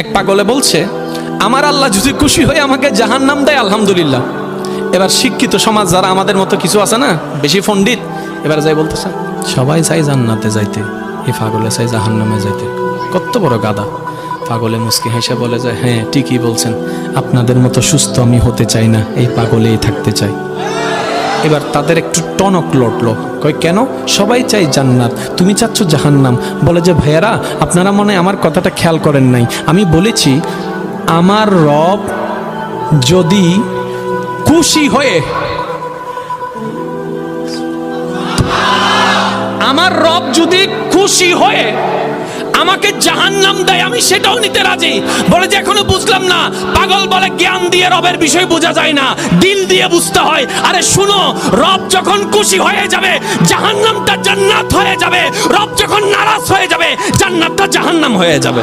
এক পাগলে বলছে, আমার আল্লাহ যদি খুশি হয়ে আমাকে জাহান্নাম দেয় আলহামদুলিল্লাহ। এবার শিক্ষিত সমাজ যারা আমাদের মতো কিছু আছে না, বেশি পণ্ডিত, এবার যাই বলতেছে সবাই চাই জান্নাতে যাইতে, এই পাগলে চাই জাহান্নামে যাইতে। কত বড় গাদা। পাগলে মুস্কি হেসে বলে যায়, হ্যাঁ ঠিকই বলছেন, আপনাদের মতো সুস্থ আমি হতে চাই না, এই পাগলেই থাকতে চাই। এবার তাদের একটু টনক লটলো, কয় কেন? সবাই চাই জান্নাত, তুমি চাচ্ছ জাহান্নাম। বলে যে ভাইয়ারা, আপনারা মনে হয় আমার কথাটা খেয়াল করেন নাই। আমি বলেছি আমার রব যদি খুশি হয়ে, আমার রব যদি খুশি হয়ে আমাকে জাহান্নাম দেয়, আমি সেটাও নিতে রাজি। বলে যে এখনো বুঝলাম না। পাগল বলে জ্ঞান দিয়ে রবের বিষয় বোঝা যায় না, দিল দিয়ে বুঝতে হয়। আরে শুনো, রব যখন খুশি হয়ে যাবে জাহান্নামটা জান্নাত হয়ে যাবে, রব যখন নারাজ হয়ে যাবে জান্নাতটা জাহান্নাম হয়ে যাবে।